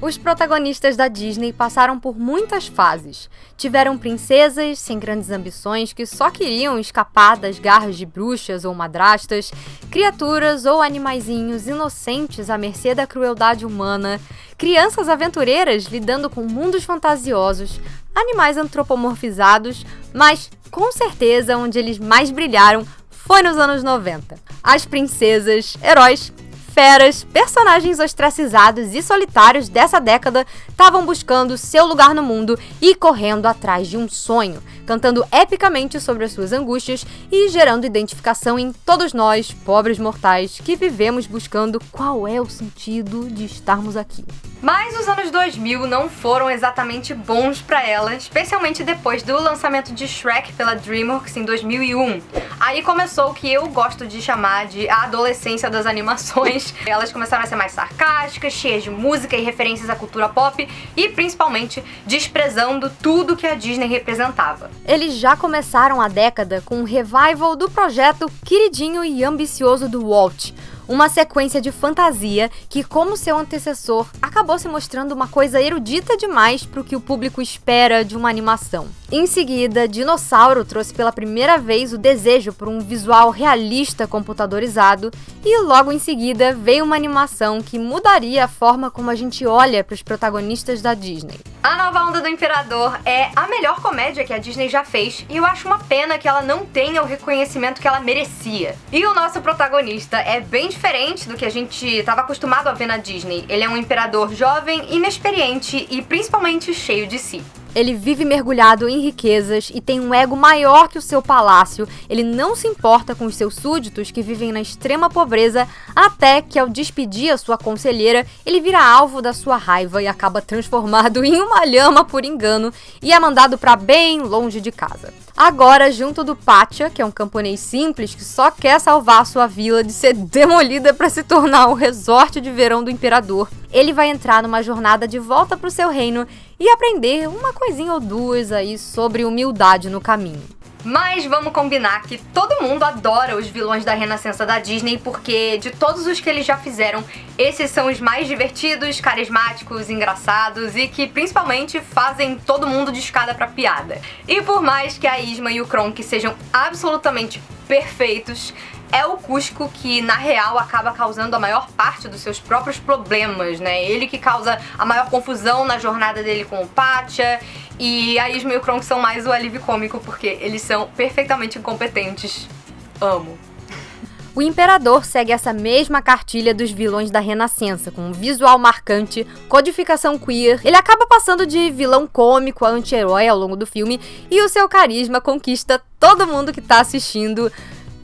Os protagonistas da Disney passaram por muitas fases. Tiveram princesas sem grandes ambições que só queriam escapar das garras de bruxas ou madrastas, criaturas ou animaizinhos inocentes à mercê da crueldade humana, crianças aventureiras lidando com mundos fantasiosos, animais antropomorfizados, mas, com certeza, onde eles mais brilharam foi nos anos 90. As princesas, heróis, feras, personagens ostracizados e solitários dessa década estavam buscando seu lugar no mundo e correndo atrás de um sonho, cantando epicamente sobre as suas angústias e gerando identificação em todos nós, pobres mortais, que vivemos buscando qual é o sentido de estarmos aqui. Mas os anos 2000 não foram exatamente bons para ela, especialmente depois do lançamento de Shrek pela DreamWorks em 2001. Aí começou o que eu gosto de chamar de a adolescência das animações. Elas começaram a ser mais sarcásticas, cheias de música e referências à cultura pop e, principalmente, desprezando tudo que a Disney representava. Eles já começaram a década com um revival do projeto queridinho e ambicioso do Walt, uma sequência de fantasia que, como seu antecessor, acabou se mostrando uma coisa erudita demais para o que o público espera de uma animação. Em seguida, Dinossauro trouxe pela primeira vez o desejo por um visual realista computadorizado e logo em seguida veio uma animação que mudaria a forma como a gente olha para os protagonistas da Disney. A Nova Onda do Imperador é a melhor comédia que a Disney já fez e eu acho uma pena que ela não tenha o reconhecimento que ela merecia. E o nosso protagonista é bem diferente do que a gente estava acostumado a ver na Disney. Ele é um imperador jovem, inexperiente e principalmente cheio de si. Ele vive mergulhado em riquezas e tem um ego maior que o seu palácio. Ele não se importa com os seus súditos que vivem na extrema pobreza, até que ao despedir a sua conselheira, ele vira alvo da sua raiva e acaba transformado em uma lhama por engano e é mandado para bem longe de casa. Agora, junto do Pátia, que é um camponês simples que só quer salvar a sua vila de ser demolida para se tornar o resort de verão do imperador, ele vai entrar numa jornada de volta para o seu reino e aprender uma coisinha ou duas aí sobre humildade no caminho. Mas vamos combinar que todo mundo adora os vilões da Renascença da Disney, porque de todos os que eles já fizeram, esses são os mais divertidos, carismáticos, engraçados e que principalmente fazem todo mundo de escada pra piada. E por mais que a Yzma e o Kronk sejam absolutamente perfeitos, é o Kuzco que, na real, acaba causando a maior parte dos seus próprios problemas, né? Ele que causa a maior confusão na jornada dele com o Pátia, e a Yzma e o Kronk são mais o alívio cômico, porque eles são perfeitamente incompetentes. Amo. O Imperador segue essa mesma cartilha dos vilões da Renascença, com um visual marcante, codificação queer. Ele acaba passando de vilão cômico a anti-herói ao longo do filme, e o seu carisma conquista todo mundo que tá assistindo,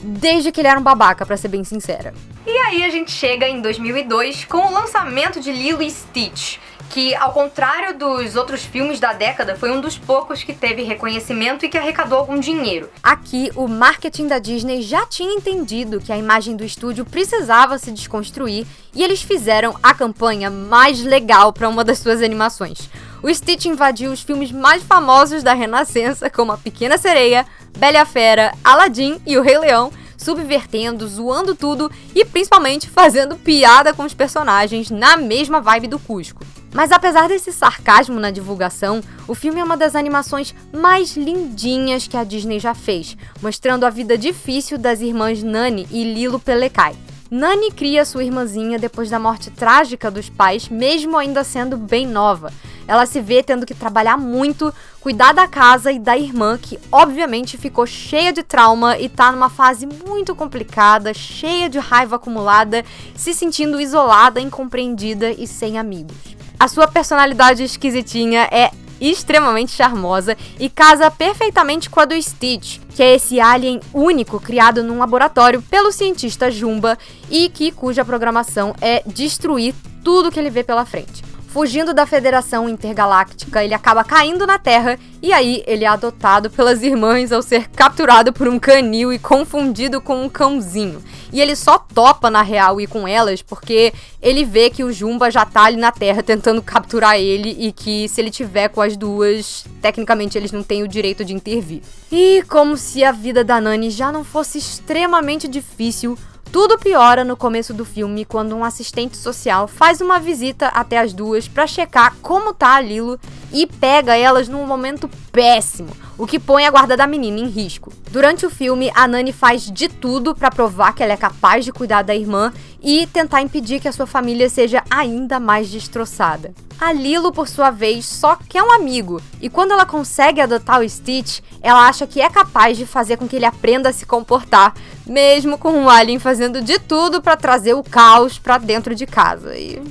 desde que ele era um babaca, pra ser bem sincera. E aí a gente chega em 2002 com o lançamento de Lilo e Stitch, que, ao contrário dos outros filmes da década, foi um dos poucos que teve reconhecimento e que arrecadou algum dinheiro. Aqui, o marketing da Disney já tinha entendido que a imagem do estúdio precisava se desconstruir e eles fizeram a campanha mais legal para uma das suas animações. O Stitch invadiu os filmes mais famosos da Renascença, como A Pequena Sereia, Bela e a Fera, Aladdin e O Rei Leão, subvertendo, zoando tudo e principalmente fazendo piada com os personagens na mesma vibe do Kuzco. Mas apesar desse sarcasmo na divulgação, o filme é uma das animações mais lindinhas que a Disney já fez, mostrando a vida difícil das irmãs Nani e Lilo Pelekai. Nani cria sua irmãzinha depois da morte trágica dos pais, mesmo ainda sendo bem nova. Ela se vê tendo que trabalhar muito, cuidar da casa e da irmã, que obviamente ficou cheia de trauma e tá numa fase muito complicada, cheia de raiva acumulada, se sentindo isolada, incompreendida e sem amigos. A sua personalidade esquisitinha é extremamente charmosa e casa perfeitamente com a do Stitch, que é esse alien único criado num laboratório pelo cientista Jumba e cuja programação é destruir tudo que ele vê pela frente. Fugindo da Federação Intergaláctica, ele acaba caindo na Terra e aí ele é adotado pelas irmãs ao ser capturado por um canil e confundido com um cãozinho. E ele só topa, na real, ir com elas porque ele vê que o Jumba já tá ali na Terra tentando capturar ele e que se ele tiver com as duas, tecnicamente eles não têm o direito de intervir. E como se a vida da Nani já não fosse extremamente difícil, Tudo piora no começo do filme quando um assistente social faz uma visita até as duas pra checar como tá a Lilo e pega elas num momento péssimo, o que põe a guarda da menina em risco. Durante o filme, a Nani faz de tudo pra provar que ela é capaz de cuidar da irmã e tentar impedir que a sua família seja ainda mais destroçada. A Lilo, por sua vez, só quer um amigo, e quando ela consegue adotar o Stitch, ela acha que é capaz de fazer com que ele aprenda a se comportar, mesmo com um alien fazendo de tudo pra trazer o caos pra dentro de casa e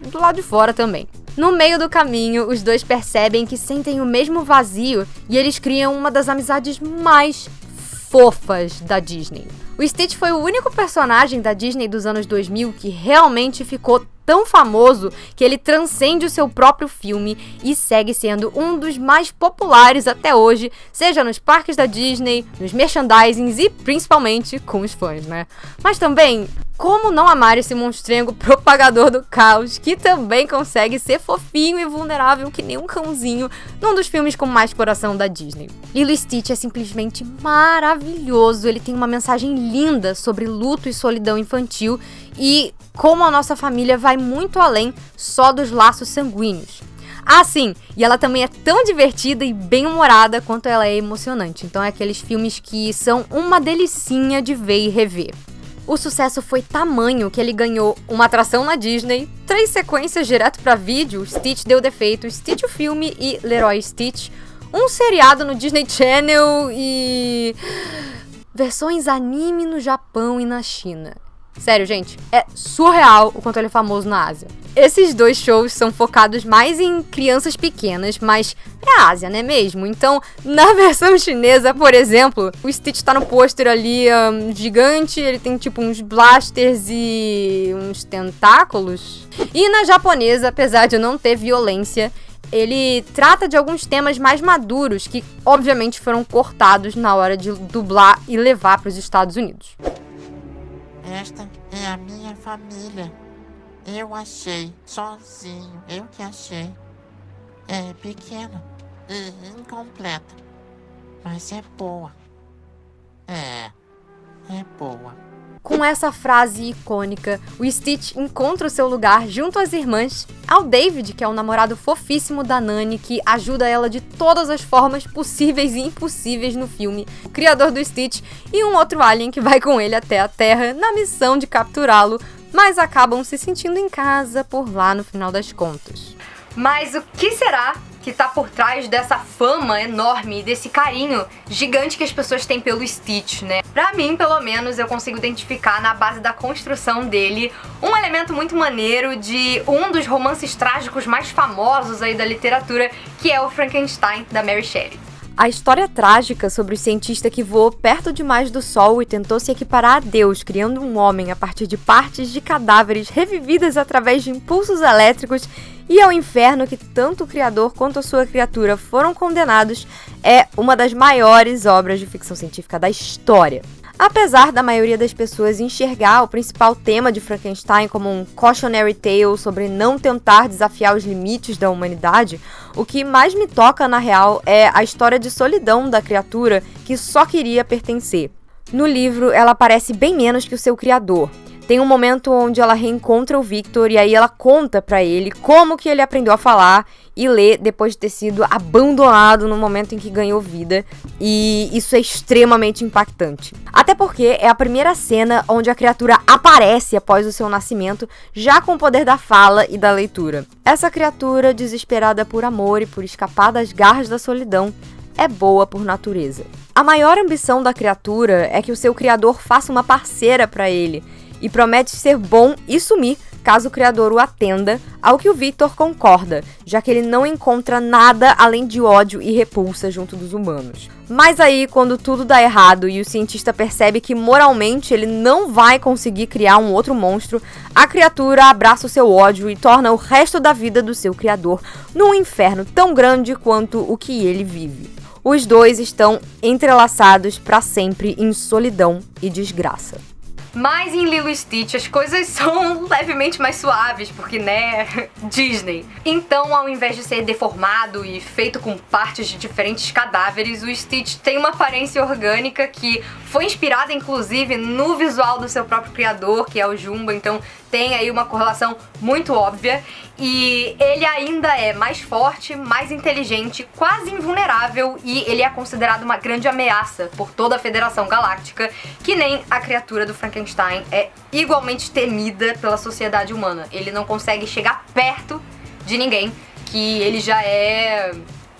do lado de fora também. No meio do caminho, os dois percebem que sentem o mesmo vazio e eles criam uma das amizades mais fofas da Disney. O Stitch foi o único personagem da Disney dos anos 2000 que realmente ficou tão famoso que ele transcende o seu próprio filme e segue sendo um dos mais populares até hoje, seja nos parques da Disney, nos merchandisings e principalmente com os fãs, né? Mas também, como não amar esse monstrengo propagador do caos, que também consegue ser fofinho e vulnerável que nem um cãozinho num dos filmes com mais coração da Disney. Lilo e Stitch é simplesmente maravilhoso, ele tem uma mensagem linda sobre luto e solidão infantil e como a nossa família vai muito além só dos laços sanguíneos. Ah, sim, e ela também é tão divertida e bem-humorada quanto ela é emocionante, então é aqueles filmes que são uma delicinha de ver e rever. O sucesso foi tamanho que ele ganhou uma atração na Disney, 3 sequências direto pra vídeo, Stitch Deu Defeito, Stitch o Filme e Leroy Stitch, um seriado no Disney Channel e versões anime no Japão e na China. Sério, gente, é surreal o quanto ele é famoso na Ásia. Esses 2 shows são focados mais em crianças pequenas, mas é a Ásia, não é mesmo? Então, na versão chinesa, por exemplo, o Stitch tá no pôster ali gigante, ele tem tipo uns blasters e uns tentáculos. E na japonesa, apesar de não ter violência, ele trata de alguns temas mais maduros que, obviamente, foram cortados na hora de dublar e levar para os Estados Unidos. Esta é a minha família. Eu achei, sozinho, eu que achei. É pequena e incompleta, mas é boa. É boa. Com essa frase icônica, o Stitch encontra o seu lugar junto às irmãs, ao David, que é o namorado fofíssimo da Nani, que ajuda ela de todas as formas possíveis e impossíveis no filme, o criador do Stitch, e um outro alien que vai com ele até a Terra na missão de capturá-lo, mas acabam se sentindo em casa por lá no final das contas. Mas o que será que tá por trás dessa fama enorme, desse carinho gigante que as pessoas têm pelo Stitch, né? Pra mim, pelo menos, eu consigo identificar na base da construção dele um elemento muito maneiro de um dos romances trágicos mais famosos aí da literatura, que é o Frankenstein, da Mary Shelley. A história trágica sobre o cientista que voou perto demais do Sol e tentou se equiparar a Deus, criando um homem a partir de partes de cadáveres revividas através de impulsos elétricos e ao inferno que tanto o criador quanto a sua criatura foram condenados, é uma das maiores obras de ficção científica da história. Apesar da maioria das pessoas enxergar o principal tema de Frankenstein como um cautionary tale sobre não tentar desafiar os limites da humanidade, o que mais me toca, na real, é a história de solidão da criatura que só queria pertencer. No livro, ela parece bem menos que o seu criador. Tem um momento onde ela reencontra o Victor e aí ela conta pra ele como que ele aprendeu a falar e ler depois de ter sido abandonado no momento em que ganhou vida, e isso é extremamente impactante. Até porque é a primeira cena onde a criatura aparece após o seu nascimento, já com o poder da fala e da leitura. Essa criatura, desesperada por amor e por escapar das garras da solidão, é boa por natureza. A maior ambição da criatura é que o seu criador faça uma parceira pra ele, e promete ser bom e sumir caso o criador o atenda, ao que o Victor concorda, já que ele não encontra nada além de ódio e repulsa junto dos humanos. Mas aí, quando tudo dá errado e o cientista percebe que moralmente ele não vai conseguir criar um outro monstro, a criatura abraça o seu ódio e torna o resto da vida do seu criador num inferno tão grande quanto o que ele vive. Os dois estão entrelaçados para sempre em solidão e desgraça. Mas em Lilo e Stitch as coisas são levemente mais suaves, porque, né, Disney. Então, ao invés de ser deformado e feito com partes de diferentes cadáveres, o Stitch tem uma aparência orgânica que foi inspirada, inclusive, no visual do seu próprio criador, que é o Jumba, então tem aí uma correlação muito óbvia. E ele ainda é mais forte, mais inteligente, quase invulnerável, e ele é considerado uma grande ameaça por toda a Federação Galáctica, que nem a criatura do Frankenstein é igualmente temida pela sociedade humana. Ele não consegue chegar perto de ninguém, que ele já é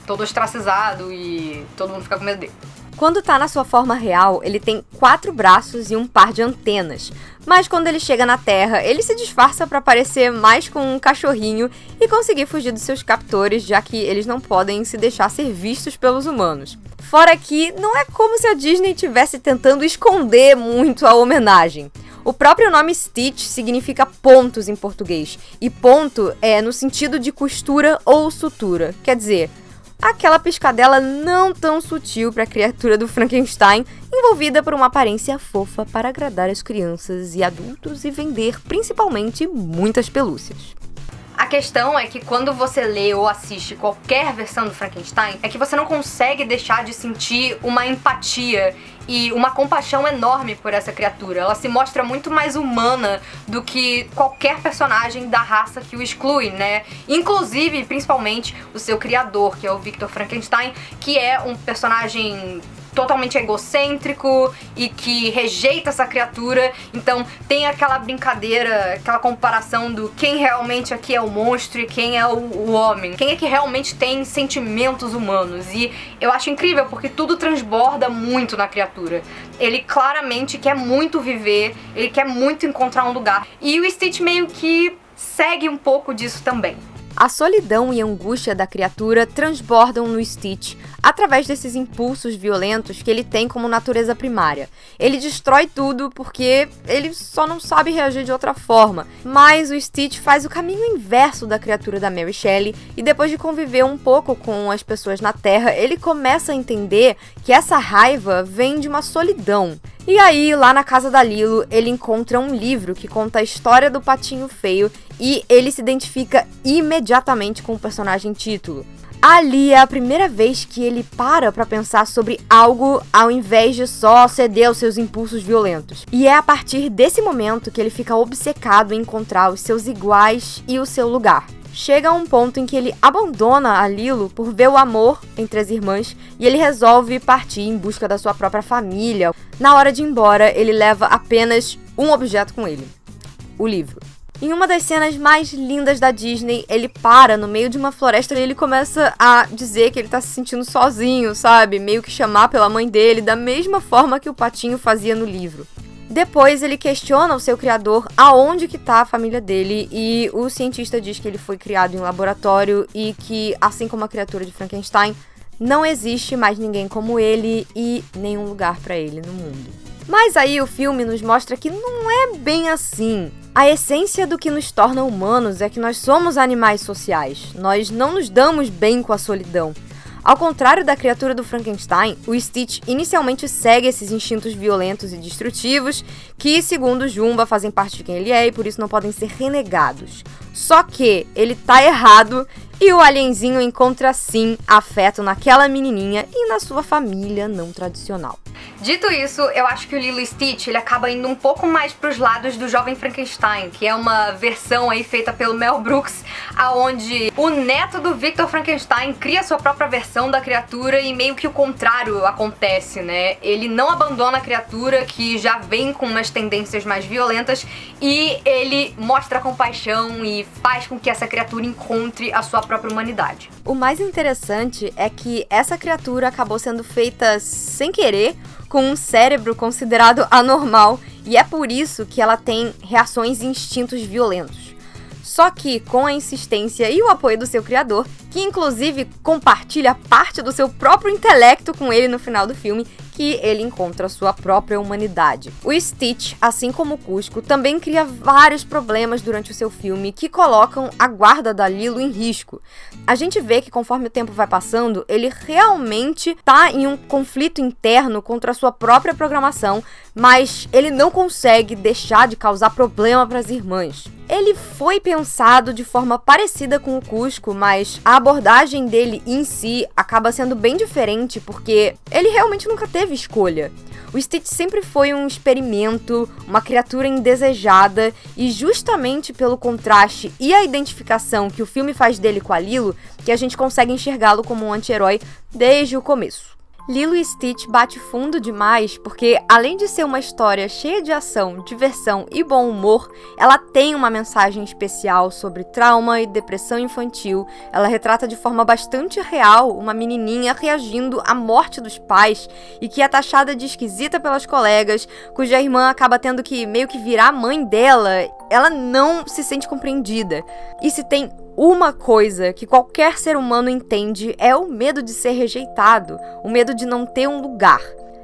todo ostracizado e todo mundo fica com medo dele. Quando tá na sua forma real, ele tem 4 braços e um par de antenas. Mas quando ele chega na Terra, ele se disfarça para parecer mais com um cachorrinho e conseguir fugir dos seus captores, já que eles não podem se deixar ser vistos pelos humanos. Fora que não é como se a Disney estivesse tentando esconder muito a homenagem. O próprio nome Stitch significa pontos em português, e ponto é no sentido de costura ou sutura, quer dizer, aquela piscadela não tão sutil para a criatura do Frankenstein, envolvida por uma aparência fofa para agradar as crianças e adultos e vender principalmente muitas pelúcias. A questão é que quando você lê ou assiste qualquer versão do Frankenstein, é que você não consegue deixar de sentir uma empatia e uma compaixão enorme por essa criatura. Ela se mostra muito mais humana do que qualquer personagem da raça que o exclui, né? Inclusive, principalmente, o seu criador, que é o Victor Frankenstein, que é um personagem totalmente egocêntrico e que rejeita essa criatura. Então tem aquela brincadeira, aquela comparação do quem realmente aqui é o monstro e quem é o homem, quem é que realmente tem sentimentos humanos. E eu acho incrível porque tudo transborda muito na criatura. Ele claramente quer muito viver, ele quer muito encontrar um lugar, e o Stitch meio que segue um pouco disso também. A solidão e a angústia da criatura transbordam no Stitch através desses impulsos violentos que ele tem como natureza primária. Ele destrói tudo porque ele só não sabe reagir de outra forma. Mas o Stitch faz o caminho inverso da criatura da Mary Shelley, e depois de conviver um pouco com as pessoas na Terra, ele começa a entender que essa raiva vem de uma solidão. E aí, lá na casa da Lilo, ele encontra um livro que conta a história do Patinho Feio e ele se identifica imediatamente com o personagem título. Ali é a primeira vez que ele para pra pensar sobre algo ao invés de só ceder aos seus impulsos violentos. E é a partir desse momento que ele fica obcecado em encontrar os seus iguais e o seu lugar. Chega a um ponto em que ele abandona a Lilo por ver o amor entre as irmãs e ele resolve partir em busca da sua própria família. Na hora de ir embora, ele leva apenas um objeto com ele: o livro. Em uma das cenas mais lindas da Disney, ele para no meio de uma floresta e ele começa a dizer que ele tá se sentindo sozinho, sabe? Meio que chamar pela mãe dele, da mesma forma que o Patinho fazia no livro. Depois ele questiona o seu criador aonde que tá a família dele, e o cientista diz que ele foi criado em um laboratório e que, assim como a criatura de Frankenstein, não existe mais ninguém como ele e nenhum lugar pra ele no mundo. Mas aí o filme nos mostra que não é bem assim. A essência do que nos torna humanos é que nós somos animais sociais. Nós não nos damos bem com a solidão. Ao contrário da criatura do Frankenstein, o Stitch inicialmente segue esses instintos violentos e destrutivos que, segundo Jumba, fazem parte de quem ele é e por isso não podem ser renegados. Só que ele tá errado e o alienzinho encontra sim afeto naquela menininha e na sua família não tradicional. Dito isso, eu acho que o Lilo e Stitch ele acaba indo um pouco mais pros lados do Jovem Frankenstein, que é uma versão aí feita pelo Mel Brooks, aonde o neto do Victor Frankenstein cria sua própria versão da criatura e meio que o contrário acontece, né? Ele não abandona a criatura, que já vem com umas tendências mais violentas, e ele mostra compaixão e faz com que essa criatura encontre a sua própria humanidade. O mais interessante é que essa criatura acabou sendo feita sem querer, com um cérebro considerado anormal, e é por isso que ela tem reações e instintos violentos. Só que com a insistência e o apoio do seu criador, que inclusive compartilha parte do seu próprio intelecto com ele no final do filme, que que ele encontra sua própria humanidade. O Stitch, assim como o Cusco, também cria vários problemas durante o seu filme que colocam a guarda da Lilo em risco. A gente vê que conforme o tempo vai passando, ele realmente tá em um conflito interno contra a sua própria programação, mas ele não consegue deixar de causar problema para as irmãs. Ele foi pensado de forma parecida com o Cusco, mas a abordagem dele em si acaba sendo bem diferente porque ele realmente nunca teve escolha. O Stitch sempre foi um experimento, uma criatura indesejada, e justamente pelo contraste e a identificação que o filme faz dele com a Lilo, que a gente consegue enxergá-lo como um anti-herói desde o começo. Lilo e Stitch bate fundo demais porque, além de ser uma história cheia de ação, diversão e bom humor, ela tem uma mensagem especial sobre trauma e depressão infantil. Ela retrata de forma bastante real uma menininha reagindo à morte dos pais e que é taxada de esquisita pelas colegas, cuja irmã acaba tendo que meio que virar a mãe dela. Ela não se sente compreendida. E se tem uma coisa que qualquer ser humano entende é o medo de ser rejeitado, o medo de não ter um lugar.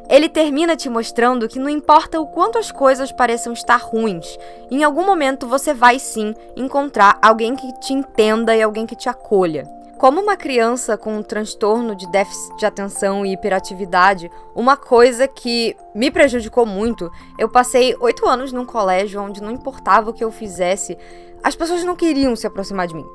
Ele termina te mostrando que não importa o quanto as coisas pareçam estar ruins, em algum momento você vai sim encontrar alguém que te entenda e alguém que te acolha. Como uma criança com um transtorno de déficit de atenção e hiperatividade, uma coisa que me prejudicou muito, eu passei 8 anos num colégio onde não importava o que eu fizesse, as pessoas não queriam se aproximar de mim.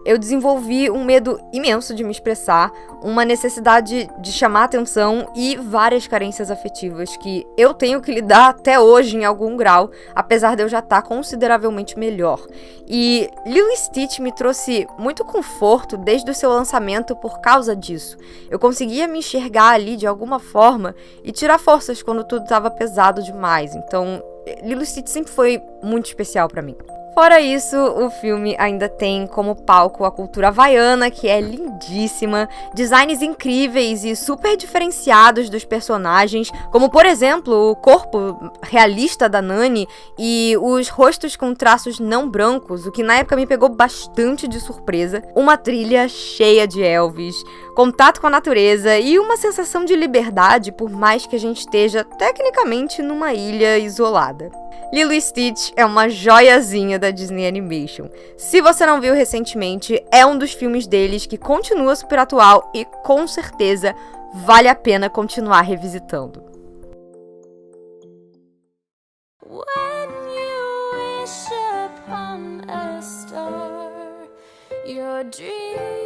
Eu desenvolvi um medo imenso de me expressar, uma necessidade de chamar atenção e várias carências afetivas que eu tenho que lidar até hoje em algum grau, apesar de eu já estar consideravelmente melhor. E Lilo e Stitch me trouxe muito conforto desde o seu lançamento por causa disso. Eu conseguia me enxergar ali de alguma forma e tirar forças quando tudo estava pesado demais. Então, Lilo e Stitch sempre foi muito especial para mim. Fora isso, o filme ainda tem como palco a cultura havaiana, que é lindíssima, designs incríveis e super diferenciados dos personagens, como por exemplo o corpo realista da Nani e os rostos com traços não brancos, o que na época me pegou bastante de surpresa, uma trilha cheia de Elvis, contato com a natureza e uma sensação de liberdade, por mais que a gente esteja tecnicamente numa ilha isolada. Lilo e Stitch é uma joiazinha da Disney Animation. Se você não viu recentemente, é um dos filmes deles que continua super atual e com certeza vale a pena continuar revisitando. When you wish upon a star, your dream